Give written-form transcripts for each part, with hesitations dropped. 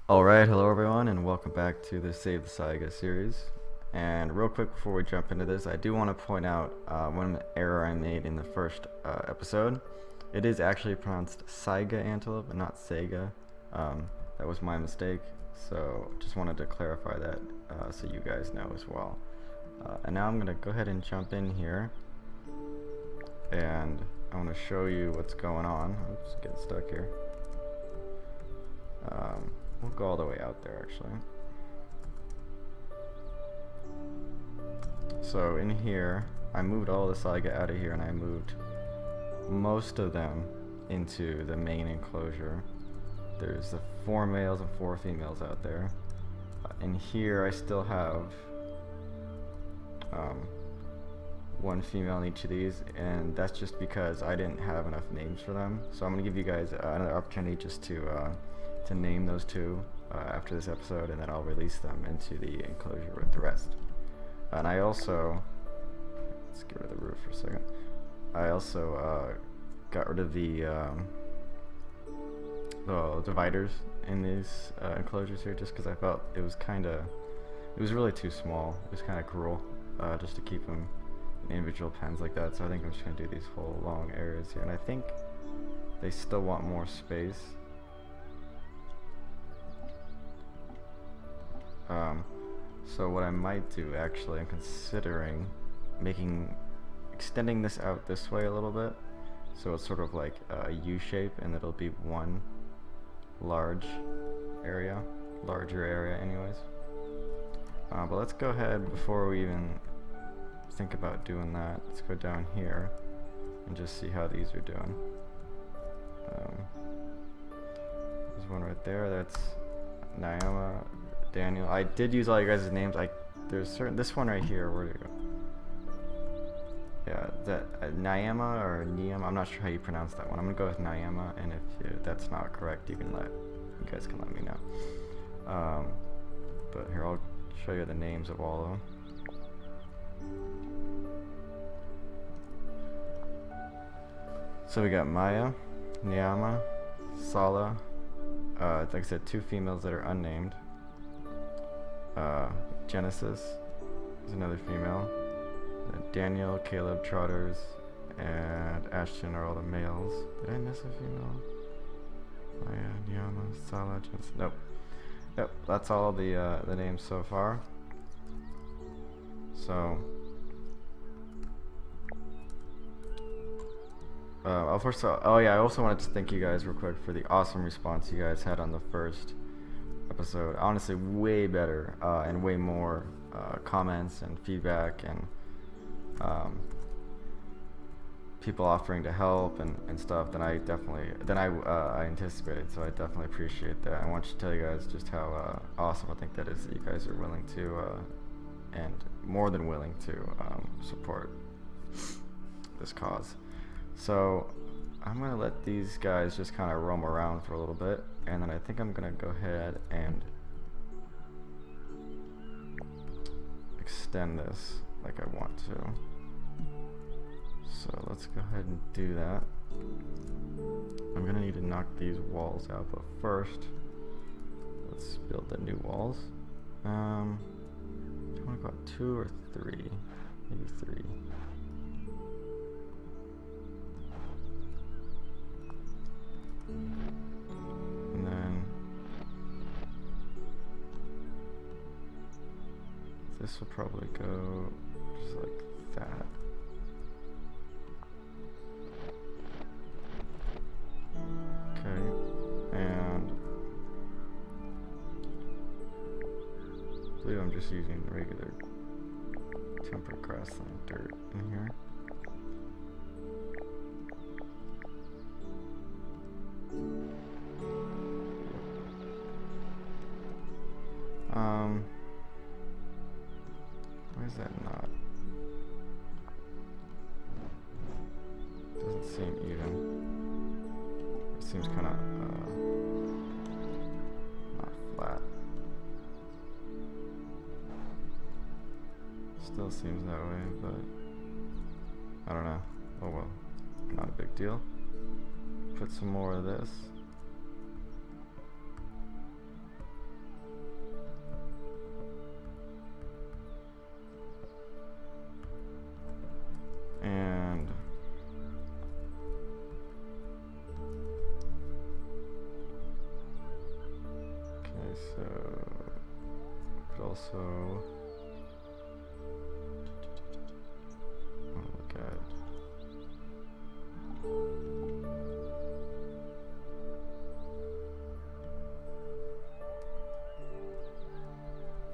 Alright, hello everyone, and welcome back to the Save the Saiga series. And real quick before we jump into this, I do want to point out one error I made in the first episode. It is actually pronounced Saiga Antelope and not Saiga. That was my mistake, so just wanted to clarify that so you guys know as well. And now I'm going to go ahead and jump in here, and I want to show you what's going on. Oops, getting stuck here. We'll go all the way out there actually. So in here, I moved all the Saiga out of here and I moved most of them into the main enclosure. There's the 4 males and 4 females out there. In here I still have 1 female in each of these, and that's just because I didn't have enough names for them. So I'm going to give you guys another opportunity just to name those 2 after this episode, and then I'll release them into the enclosure with the rest. And I also, let's get rid of the roof for a second. I also got rid of the dividers in these enclosures here, just because I felt it was really too small. It was kind of cruel just to keep them in individual pens like that. So I think I'm just going to do these whole long areas here, and I think they still want more space. So what I might do, actually, I'm considering extending this out this way a little bit, so it's sort of like a U shape, and it'll be one larger area anyways. But let's go ahead, before we even think about doing that, let's go down here and just see how these are doing. There's one right there, that's Naima, Daniel. I did use all you guys' names. There's this one right here. Where did it go? Yeah, that Nyama or Niam. I'm not sure how you pronounce that one. I'm gonna go with Nyama, and if that's not correct, you guys can let me know. But here, I'll show you the names of all of them. So we got Maya, Nyama, Sala. Like I said, 2 females that are unnamed. Genesis is another female. Daniel, Caleb, Trotters, and Ashton are all the males. Did I miss a female? Maya, Nyama, Sala, Genesis. Nope. Yep, that's all the names so far. So I also wanted to thank you guys real quick for the awesome response you guys had on the first episode. Honestly, way better and way more comments and feedback, and people offering to help and stuff than I anticipated. So I definitely appreciate that. I want to tell you guys just how awesome I think that is, that you guys are willing to and more than willing to support this cause. So I'm gonna let these guys just kind of roam around for a little bit, and then I think I'm gonna go ahead and extend this like I want to. So let's go ahead and do that. I'm gonna need to knock these walls out, but first let's build the new walls. Do you want to go out 2 or 3? Maybe 3. And then this will probably go just like that. Okay, and I believe I'm just using regular tempered grassland dirt in here. Why is that not? Doesn't seem even. It seems kind of not flat. Still seems that way, but I don't know. Oh well, not a big deal. Put some more of this. So could also look at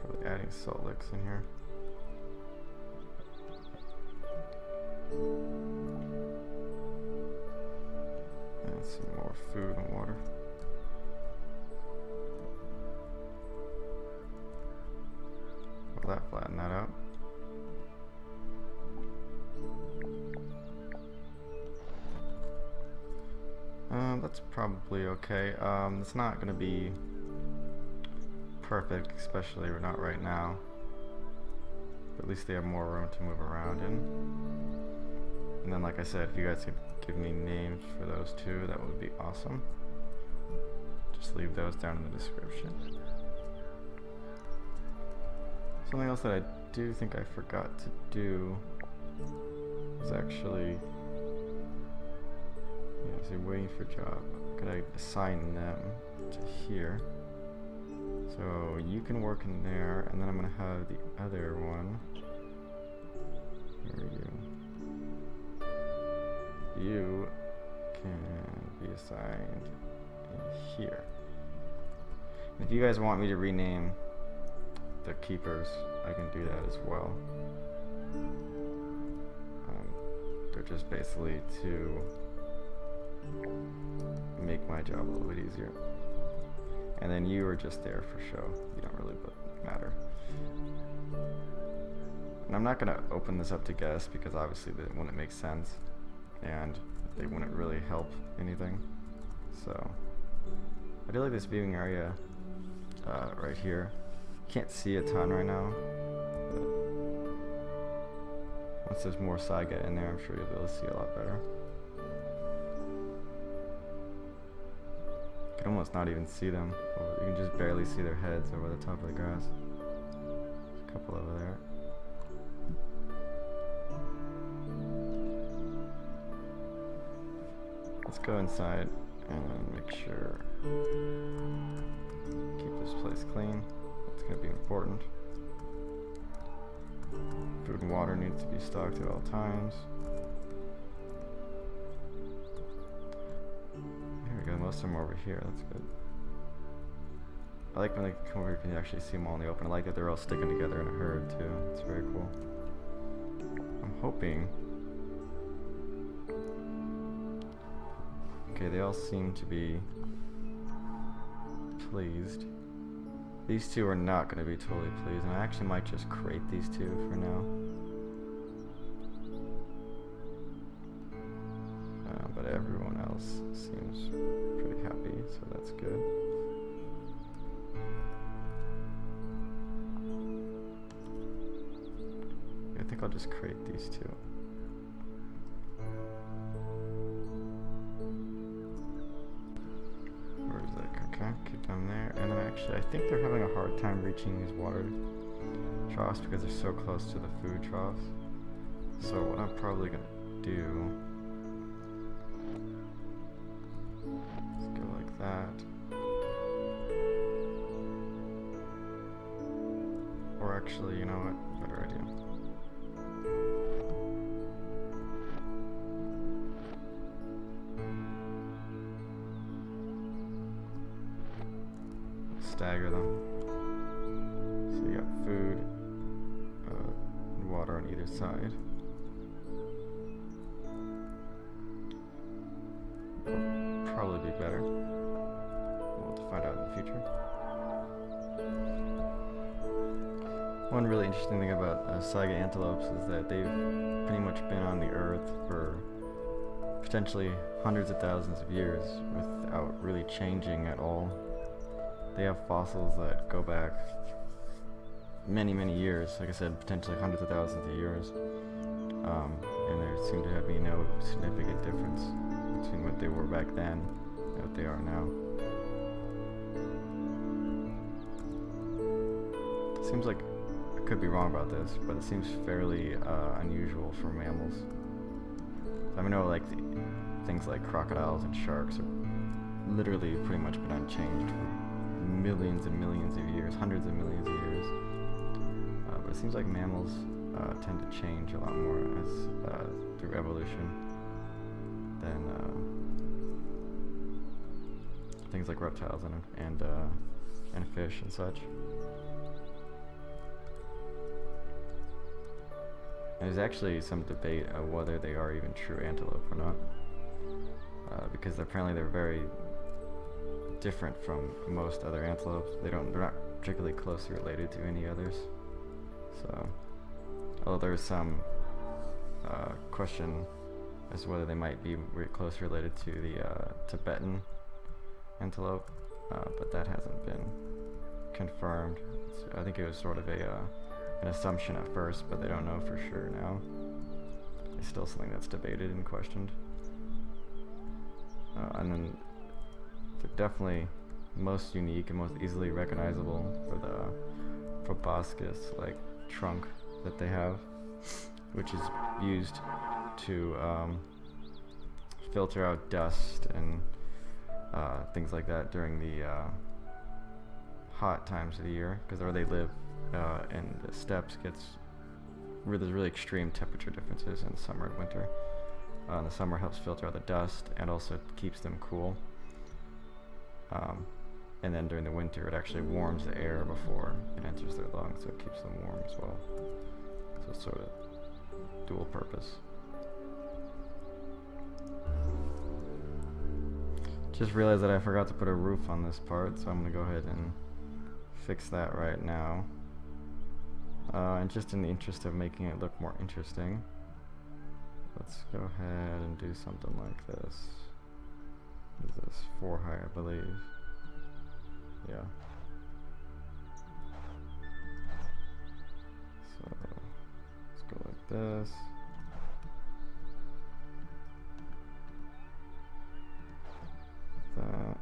probably adding salt licks in here. And some more food and water. Will that flatten that out? That's probably okay. It's not going to be perfect, especially not right now. But at least they have more room to move around in. And then, like I said, if you guys could give me names for those two, that would be awesome. Just leave those down in the description. Something else that I do think I forgot to do is actually, so waiting for job. Could I assign them to here? So you can work in there, and then I'm gonna have the other one. Where are you? You can be assigned in here. And if you guys want me to rename the keepers, I can do that as well. They're just basically to make my job a little bit easier. And then you are just there for show. You don't really matter. And I'm not going to open this up to guests because obviously that wouldn't make sense and they wouldn't really help anything. So I do like this viewing area right here. Can't see a ton right now, but once there's more Saiga in there, I'm sure you'll be able to see a lot better. You can almost not even see them. You can just barely see their heads over the top of the grass. There's a couple over there. Let's go inside and make sure keep this place clean. It's going to be important. Food and water needs to be stocked at all times. Here we go, most of them are over here, that's good. I like when they come over here, you can actually see them all in the open. I like that they're all sticking together in a herd too, it's very cool. I'm hoping... Okay, they all seem to be pleased. These two are not going to be totally pleased, and I actually might just crate these two for now. But everyone else seems pretty happy, so that's good. I think I'll just crate these two. Okay, keep them there. And then actually, I think they're having a hard time reaching these water troughs because they're so close to the food troughs. So what I'm probably gonna do is go like that. Or actually, you know what? Better idea. Stagger them. So you got food and water on either side. Will probably be better. We'll have to find out in the future. One really interesting thing about Saiga antelopes is that they've pretty much been on the earth for potentially hundreds of thousands of years without really changing at all. They have fossils that go back many, many years, like I said, potentially hundreds of thousands of years, and there seemed to be no significant difference between what they were back then and what they are now. It seems like, I could be wrong about this, but it seems fairly unusual for mammals. I know like things like crocodiles and sharks have literally pretty much been unchanged for millions and millions of years, hundreds of millions of years. But it seems like mammals tend to change a lot more as through evolution than things like reptiles and fish and such. There's actually some debate of whether they are even true antelope or not, because apparently they're very different from most other antelopes. They're not particularly closely related to any others. So, although there's some question as to whether they might be closely related to the Tibetan antelope, but that hasn't been confirmed. I think it was sort of an assumption at first, but they don't know for sure now. It's still something that's debated and questioned. And then they're definitely most unique and most easily recognizable for the proboscis like trunk that they have, which is used to filter out dust and things like that during the hot times of the year, because where they live in the steppes there's really extreme temperature differences in summer and winter. The summer helps filter out the dust and also keeps them cool. And then during the winter it actually warms the air before it enters their lungs, so it keeps them warm as well. So it's sort of dual purpose. Just realized that I forgot to put a roof on this part, so I'm going to go ahead and fix that right now. And just in the interest of making it look more interesting, let's go ahead and do something like this. What is this? 4 high, I believe. Yeah. So let's go like this. That.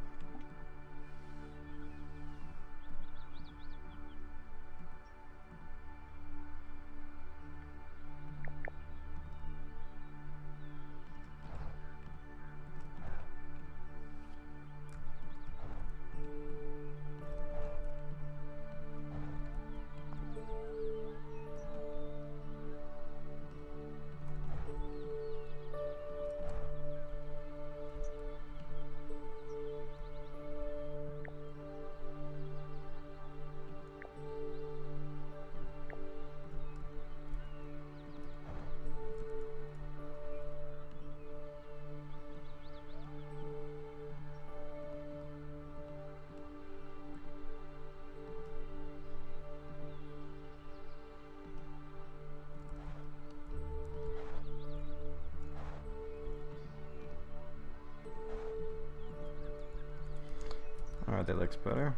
Alright, that looks better.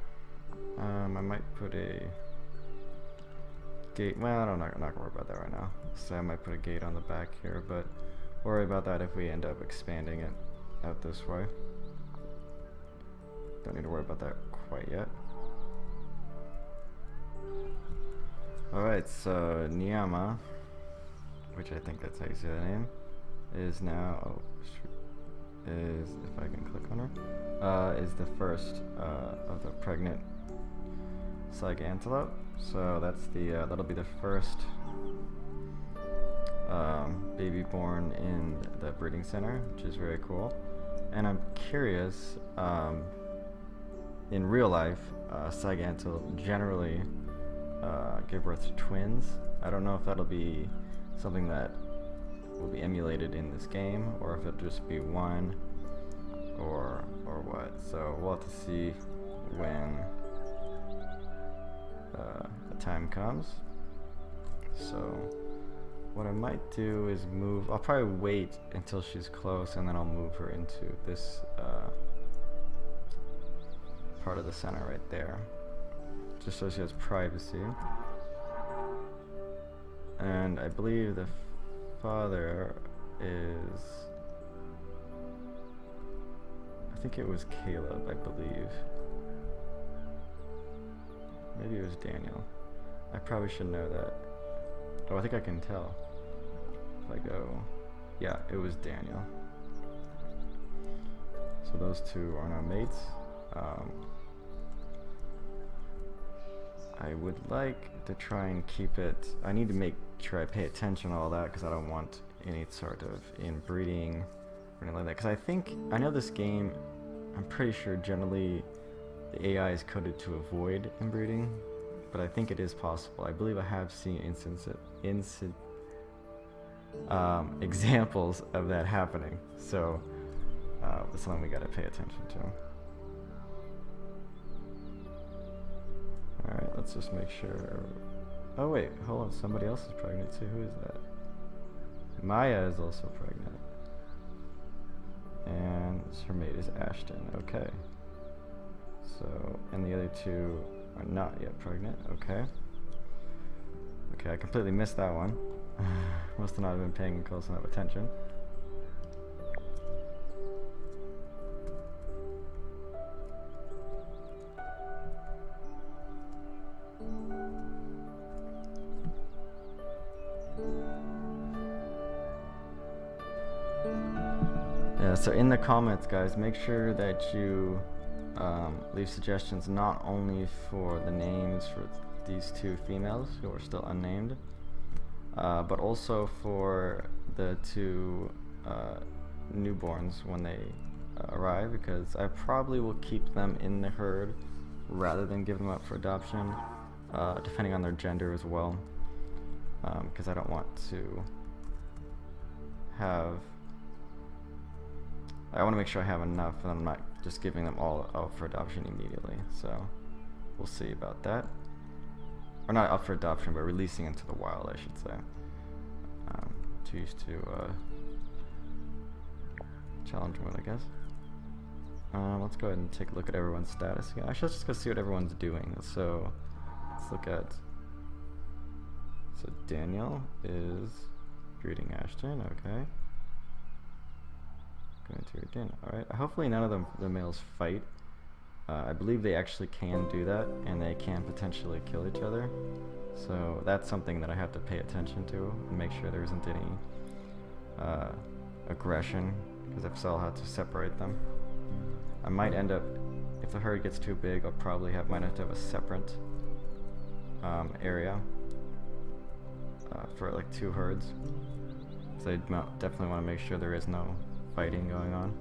I might put a gate. Well, I'm not gonna worry about that right now. So I might put a gate on the back here, but worry about that if we end up expanding it out this way. Don't need to worry about that quite yet. Alright, so Nyama, which I think that's how you say the name, is now, is, if I can click on her, is the first of the pregnant Saiga Antelope. So that's the that'll be the first baby born in the breeding center, which is very cool. And I'm curious, in real life, Saiga Antelope generally give birth to twins. I don't know if that'll be something that will be emulated in this game, or if it'll just be one, or what. So we'll have to see when the time comes. So what I might do is move. I'll probably wait until she's close, and then I'll move her into this part of the center right there, just so she has privacy. And I believe the father is, I think it was Caleb, I believe. Maybe it was Daniel. I probably should know that. Oh, I think I can tell if I go. Yeah, it was Daniel. So those two are now mates. I would like to try and keep it. I need to make sure I pay attention to all that because I don't want any sort of inbreeding or anything like that. Because I know this game, I'm pretty sure generally the AI is coded to avoid inbreeding, but I think it is possible. I believe I have seen examples of that happening. So that's something we gotta pay attention to. Alright, let's just make sure. Oh wait, hold on, somebody else is pregnant too. Who is that? Maya is also pregnant. And her mate is Ashton. Okay. So, and the other two are not yet pregnant. Okay. Okay, I completely missed that one. Must have not been paying close enough attention. Yeah, so in the comments, guys, make sure that you leave suggestions not only for the names for these two females who are still unnamed, but also for the two newborns when they arrive, because I probably will keep them in the herd rather than give them up for adoption, depending on their gender as well, because I don't want to have. I want to make sure I have enough and I'm not just giving them all out for adoption immediately. So we'll see about that. Or not up for adoption, but releasing into the wild, I should say. To challenge mode, I guess. Let's go ahead and take a look at everyone's status again. Actually, let's just go see what everyone's doing. So let's look at. So Daniel is greeting Ashton. Okay. Going to your dinner. All right. Hopefully none of the males fight. I believe they actually can do that, and they can potentially kill each other. So that's something that I have to pay attention to and make sure there isn't any aggression, because if so, I'll have to separate them. I might end up, if the herd gets too big, I'll probably might have to have a separate area for like two herds. So I definitely want to make sure there is no fighting going on.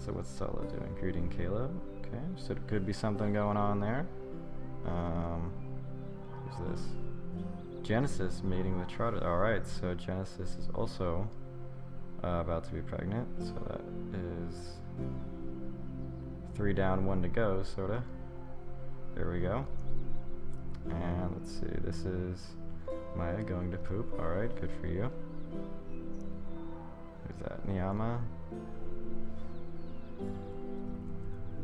So what's Solo doing? Greeting Caleb. Okay, so it could be something going on there. Who's this? Genesis mating with Trotter. Alright, so Genesis is also about to be pregnant. So that is 3 down, 1 to go, sorta. There we go. And let's see, this is Maya going to poop. Alright, good for you. Who's that? Niyama.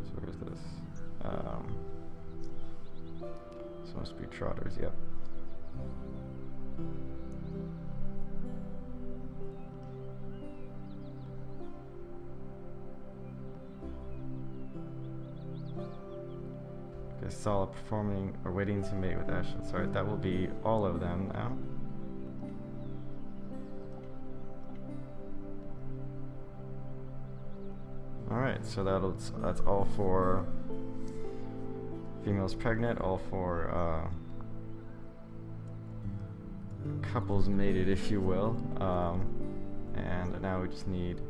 So where's this? This must be Trotters, yep. Okay, Sala performing or waiting to mate with Ashton. Sorry, that will be all of them now. Alright, so that's all for females pregnant, all for couples mated, if you will. And now we just need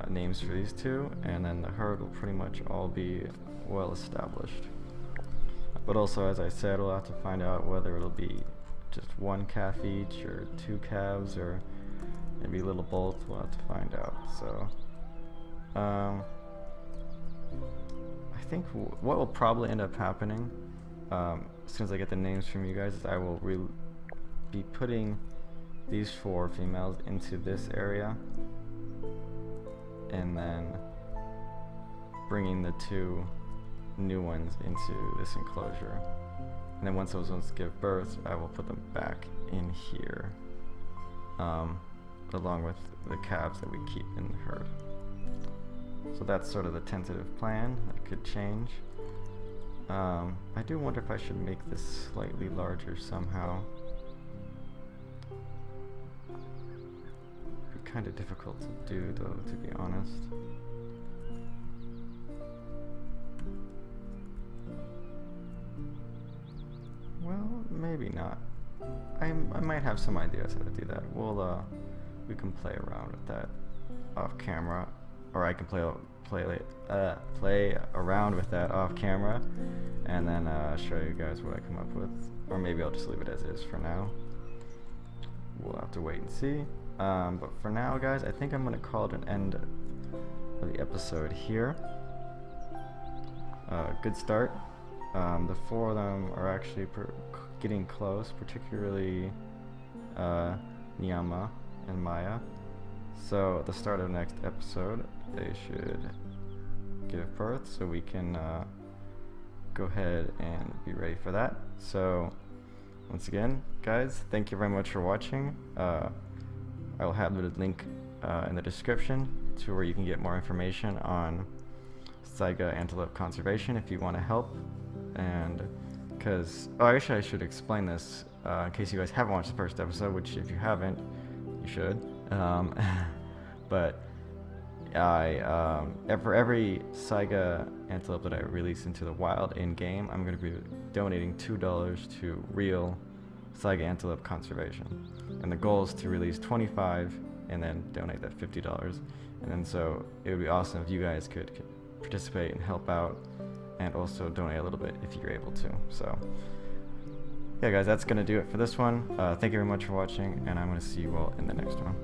names for these two, and then the herd will pretty much all be well established. But also, as I said, we'll have to find out whether it'll be just 1 calf each, or 2 calves, or maybe a little both. We'll have to find out. So I think what will probably end up happening, as soon as I get the names from you guys, is I will be putting these 4 females into this area, and then bringing the 2 new ones into this enclosure. And then once those ones give birth, I will put them back in here, along with the calves that we keep in the herd. So that's sort of the tentative plan. That could change. I do wonder if I should make this slightly larger somehow. It'd be kind of difficult to do, though, to be honest. not. I might have some ideas how to do that. We can play around with that off camera, or I can play around with that off camera, and then show you guys what I come up with, or maybe I'll just leave it as is for now. We'll have to wait and see. But for now, guys, I think I'm gonna call it an end of the episode here. Good start. The 4 of them are actually getting close, particularly Nyama and Maya. So at the start of the next episode, they should give birth, so we can go ahead and be ready for that. So once again, guys, thank you very much for watching. I will have the link in the description to where you can get more information on Saiga Antelope conservation if you want to help. And actually I should explain this in case you guys haven't watched the first episode, which if you haven't, you should. But for every Saiga Antelope that I release into the wild in-game, I'm going to be donating $2 to real Saiga Antelope conservation. And the goal is to release 25 and then donate that $50. And then so it would be awesome if you guys could participate and help out, and also donate a little bit if you're able to. So yeah, guys, that's going to do it for this one. Thank you very much for watching, and I'm going to see you all in the next one.